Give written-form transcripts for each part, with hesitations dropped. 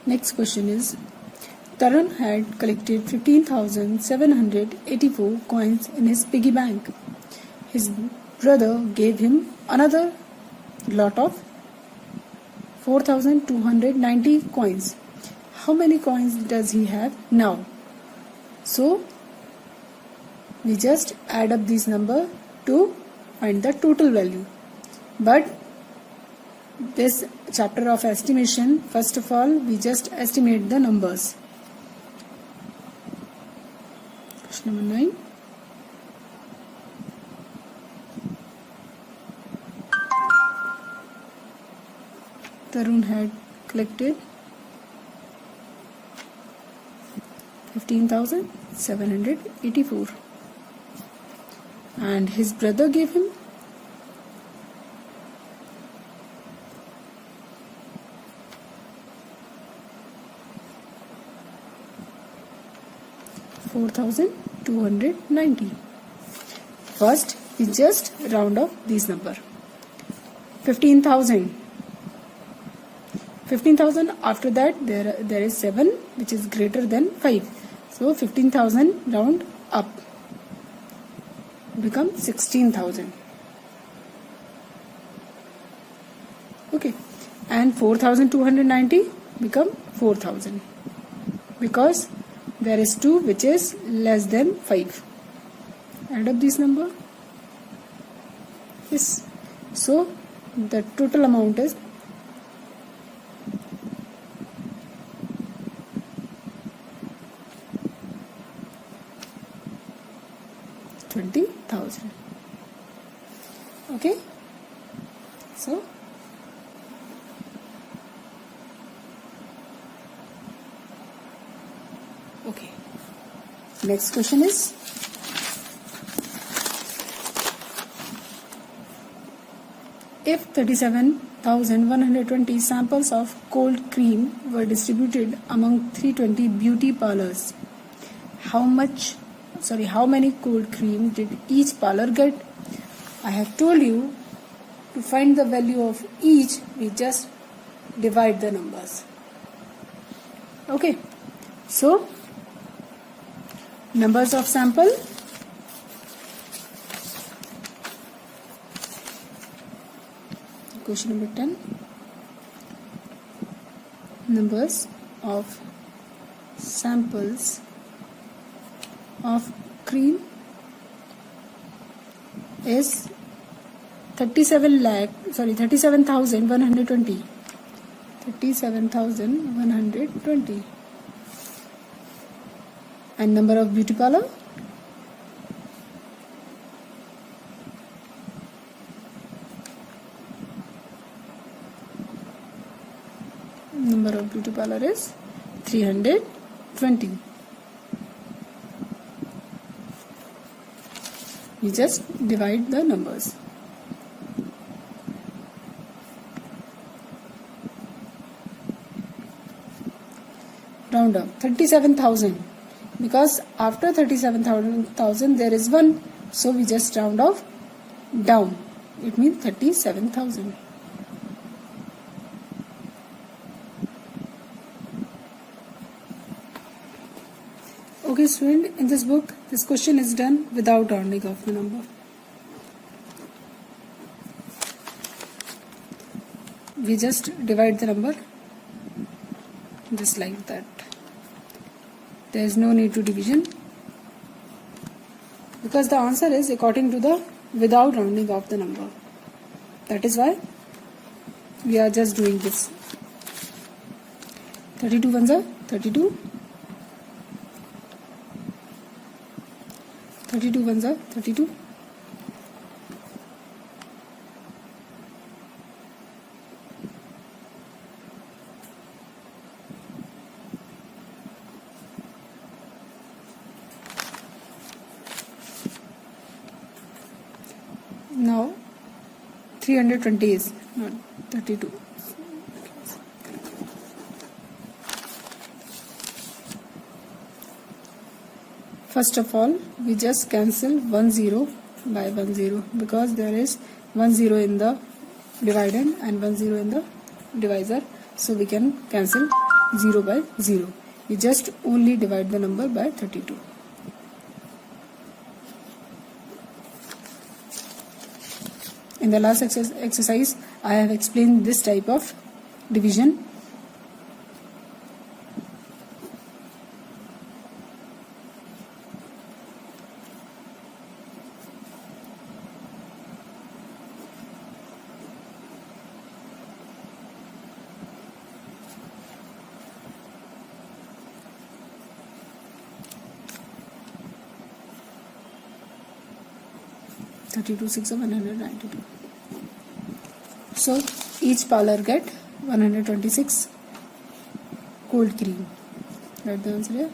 Next question is, Tarun had collected 15,784 coins in his piggy bank. His brother gave him another lot of 4,290 coins. How many coins does he have now? So, we just add up these numbers to find the total value. But this chapter of estimation, first of all, we just estimate the numbers. Question number 9. Tarun had collected 15,784 and his brother gave him 4,290. First, we just round off these numbers. 15,000. 15,000, after that there is 7 which is greater than 5. So 15,000 round up, become 16,000. Okay, and 4,290 become 4,000 because there is 2 which is less than 5. Add up this number. Yes. So the total amount is 20,000. Okay. So okay. Next question is, if 37,120 samples of cold cream were distributed among 320 beauty parlors, how many cold cream did each parlor get? I have told you to find the value of each, we just divide the numbers. Okay. So, numbers of sample. Question number 10. Numbers of samples of cream is 37,120. 37,120. And number of beauty parlor? Number of beauty parlor is 320. We just divide the numbers. Round up 37,000 because after 37,000 there is 1, so we just round off down. It means 37,000. Okay, student, in this book, this question is done without rounding off the number. We just divide the number just like that. There is no need to division because the answer is according to the without rounding off the number. That is why we are just doing this. 32 ones are 32. 32 ones are 32. Now 320 is not 32. First of all, we just cancel 1 0 by 1 0 because there is 1 0 in the dividend and 1 0 in the divisor. So we can cancel 0 by 0. We just only divide the number by 32. In the last exercise, I have explained this type of division. Thirty-two six of 192. So each parlor get 126 cold cream. Write the answer here.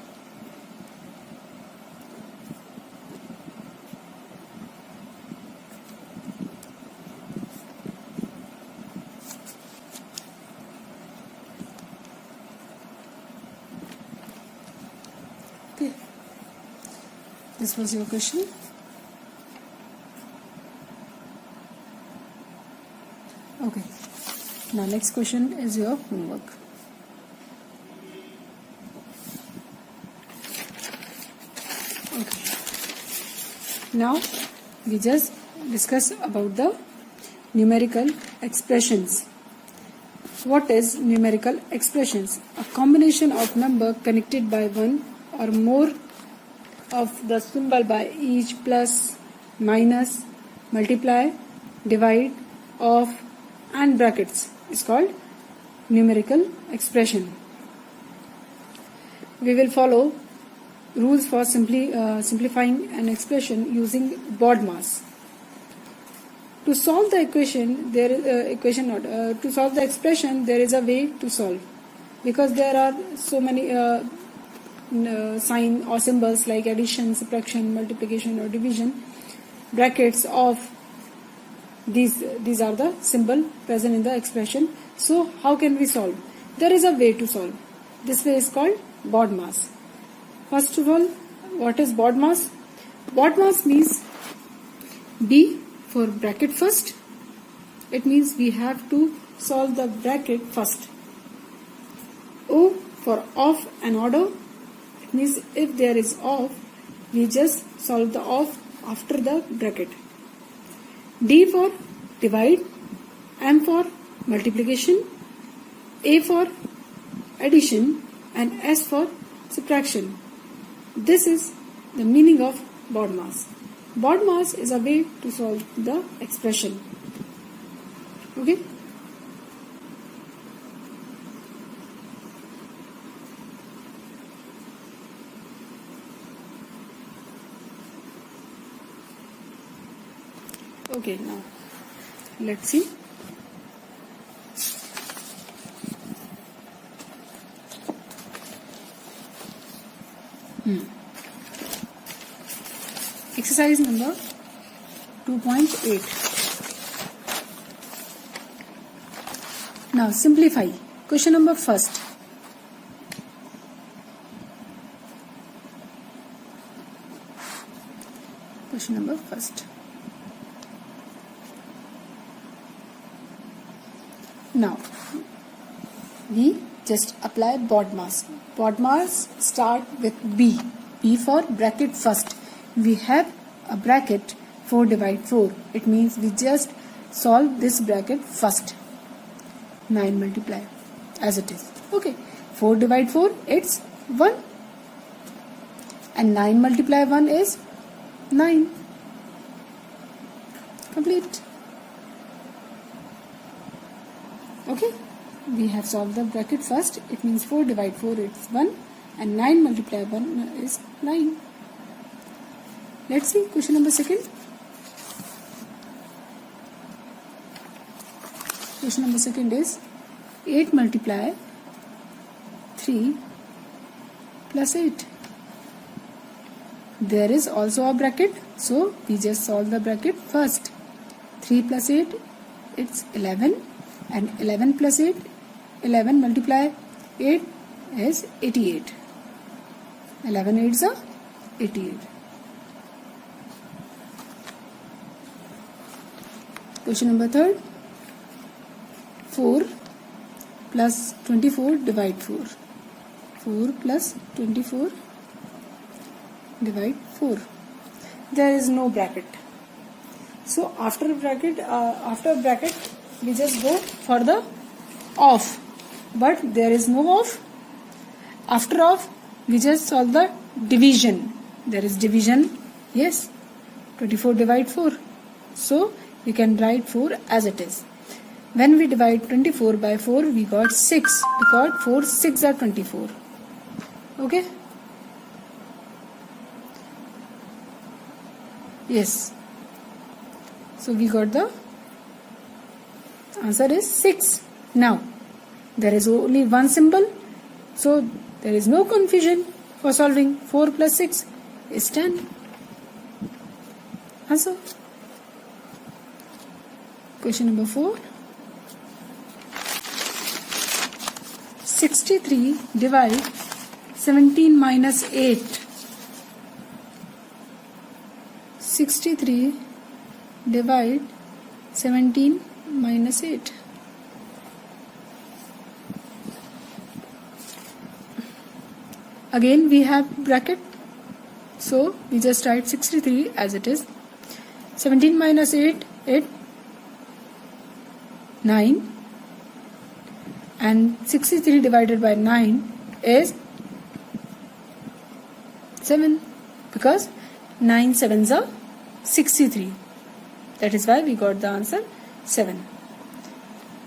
Okay. This was your question. Okay. Now next question is your homework. Okay. Now we just discuss about the numerical expressions. What is numerical expressions? A combination of number connected by one or more of the symbol by each, plus, minus, multiply, divide, of, and brackets is called numerical expression. We will follow rules for simplifying an expression using BODMAS. To solve the equation, to solve the expression, there is a way to solve, because there are so many sign or symbols like addition, subtraction, multiplication, or division. Brackets, of, these are the symbol present in the expression. So how can we solve? There is a way to solve. This way is called BODMAS. First of all, what is BODMAS? BODMAS means B for bracket first. It means we have to solve the bracket first. O for of and order. It means if there is of, we just solve the of after the bracket. D for divide, M for multiplication, A for addition, and S for subtraction. This is the meaning of BODMAS. BODMAS is a way to solve the expression. Okay? Okay, now let's see. Exercise number 2.8. Now simplify. Question number first. Question number first. Now we just apply BODMAS. BODMAS start with B. B for bracket first. We have a bracket 4 divide 4. It means we just solve this bracket first. 9 multiply as it is. Okay. 4 divide 4, it's 1. And 9 multiply 1 is 9. Complete. Okay. We have solved the bracket first. It means 4 divide 4 is 1. And 9 multiply 1 is 9. Let's see question number second. Question number second is 8 multiply 3 plus 8. There is also a bracket, so we just solve the bracket first. 3 plus 8, it's 11, and 11 plus 8, 11 multiply 8 is 88. 11 8s are 88. Question number third. 4 plus 24 divide 4. 4 plus 24 divide 4. There is no bracket. So after bracket we just go for the off. But there is no off. After off we just solve the division. There is division. Yes. 24 divide 4. So we can write 4 as it is. When we divide 24 by 4, we got 6. We got 4 6 are 24. Okay? Yes. So we got the answer is 6. Now, there is only one symbol. So there is no confusion for solving. 4 plus 6 is 10. Answer. Question number 4. 63 divide 17 minus 8. 63 divide 17 minus 8. Again we have bracket. So we just write 63 as it is. 17 minus 8, 9. And 63 divided by 9 is 7. Because 9 sevens are 63. That is why we got the answer 7.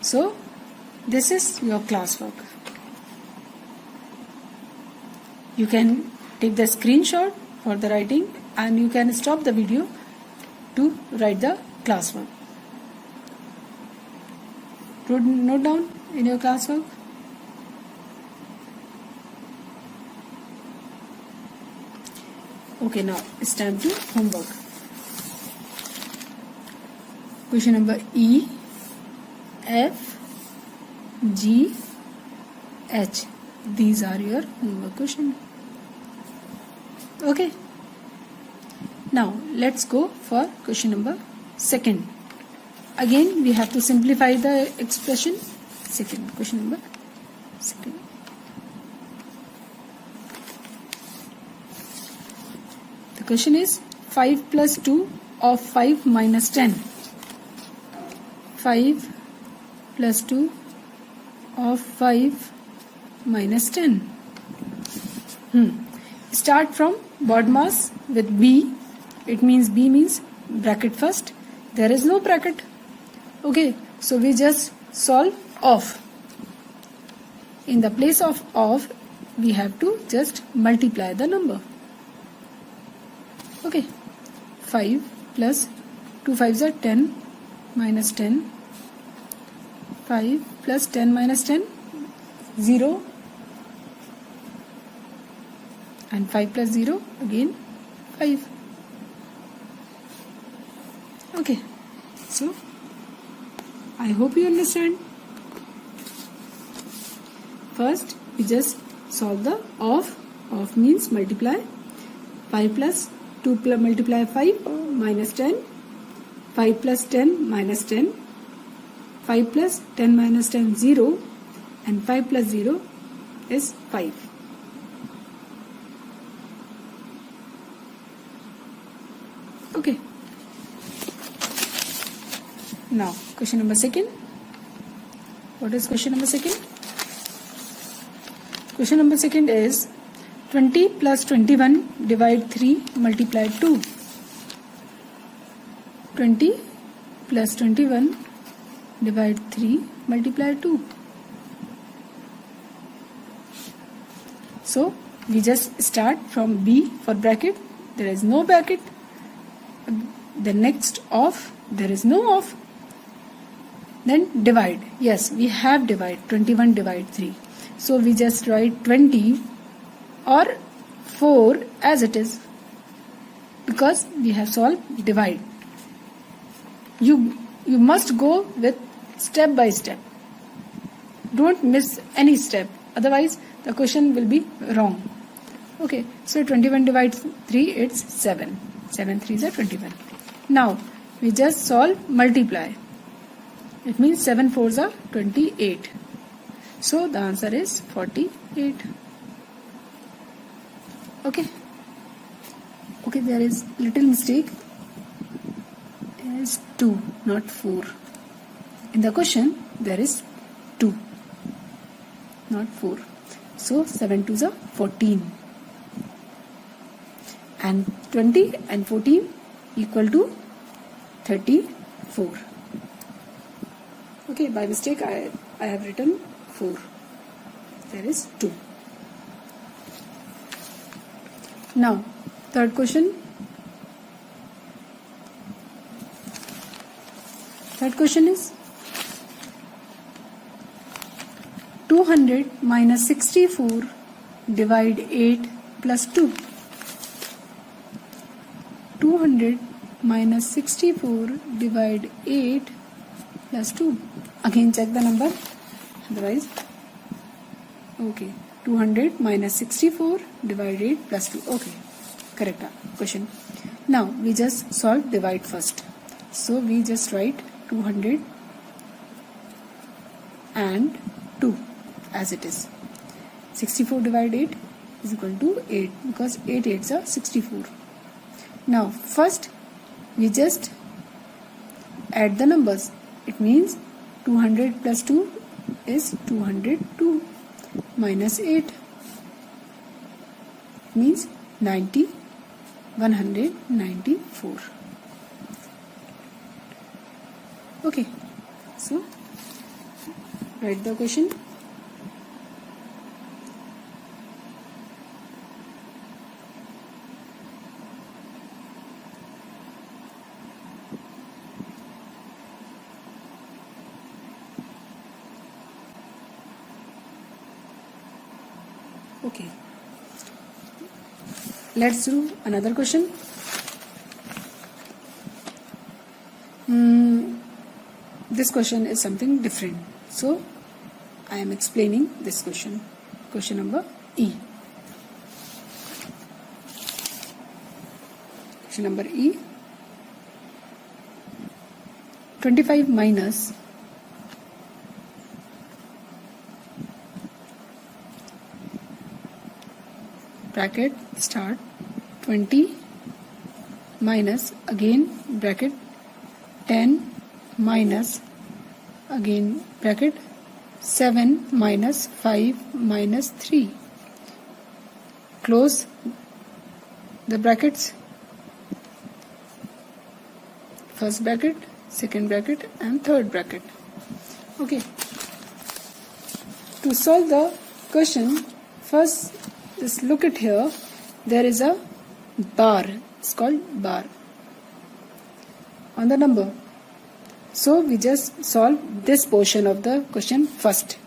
So this is your classwork. You can take the screenshot for the writing and you can stop the video to write the classwork. Note down in your classwork. Okay, now it's time to homework. Question number E, F, G, H. These are your homework question. Okay. Now let's go for question number 2. Again we have to simplify the expression. Question number 2. The question is 5 plus 2 of 5 minus 10. 5 plus 2 of 5 minus 10. Start from BODMAS with B. It means B means bracket first. There is no bracket. Okay, so we just solve off. In the place of off, we have to just multiply the number. Okay, 5 plus 2 5s are 10 minus 10. 5 plus 10 minus 10, 0. And 5 plus 0, again 5. Okay, so I hope you understand. First, we just solve the off. Off means multiply. 5 plus 2 plus multiply 5 minus 10. 5 plus 10 minus 10. 5 plus 10 minus 10, 0. And 5 plus 0 is 5. Okay. Now, question number 2. What is question number 2? Question number 2 is 20 plus 21 divide 3 multiply 2. 20 plus 21 divide 3 multiply 2. So we just start from B for bracket. There is no bracket. The next off, there is no off. Then divide. Yes, we have divide. 21 divide 3. So we just write 20 or 4 as it is, because we have solved divide. You must go with step by step. Don't miss any step, otherwise the question will be wrong. Okay, so 21 divides 3, it's 7. 7 3s are 21. Now we just solve multiply. It means 7 4s are 28. So the answer is 48. Okay. Okay, there is little mistake. It is 2, not 4. In the question, there is 2, not 4. So 7 2s are 14. And 20 and 14 equal to 34. Okay, by mistake I have written 4. There is 2. Now, third question. Third question is 200 minus 64 divide 8 plus 2. 200 minus 64 divide 8 plus 2. Again check the number, otherwise. Okay, 200 minus 64 divide 8 plus 2. Okay, correct question. Now we just solve divide first. So we just write 200 and 2 as it is. 64 divided 8 is equal to 8 because 8 8s are 64. Now first we just add the numbers. It means 200 plus 2 is 202 minus 8 means 90, 194. Okay, so write the question. Okay, let's do another question. This question is something different, so I am explaining this question. Question number E. Question number E. 25 minus bracket start 20 minus again bracket 10 minus again bracket 7 minus 5 minus 3. Close the brackets. First bracket, second bracket and third bracket. Okay. To solve the question, first just look at here. There is a bar. It's called bar on the number. So we just solve this portion of the question first.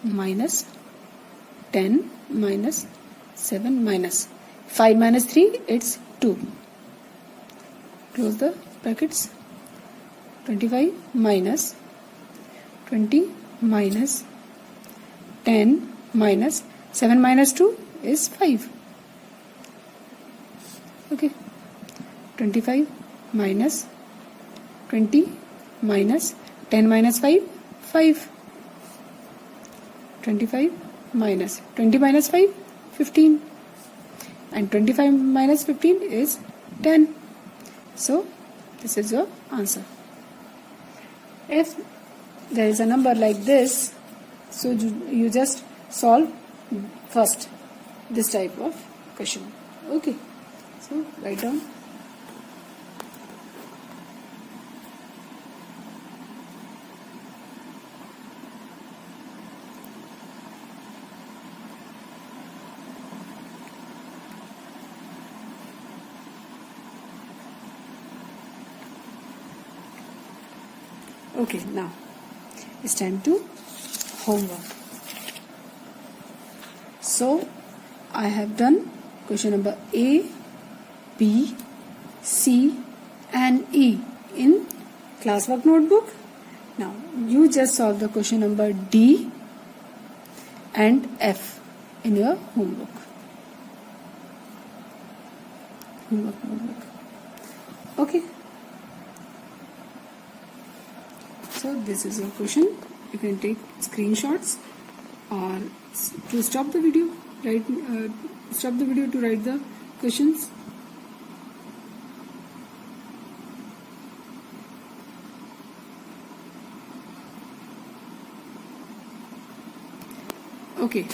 Minus 10 minus 7 minus 5 minus 3, it's 2. Close the brackets. 25 minus 20 minus 10 minus 7 minus 2 is 5. Okay. 25 minus 20 minus 10 minus 5, 5. 25 minus 20 minus 5, 15. And 25 minus 15 is 10. So, this is your answer. If there is a number like this, so you just solve first this type of question. Okay. So, write down. Okay, now it's time to homework. So I have done question number A, B, C and E in classwork notebook. Now you just solve the question number D and F in your homework. Notebook. Okay. So this is your question. you can take screenshots, or to stop the video, stop the video to write the questions. Okay.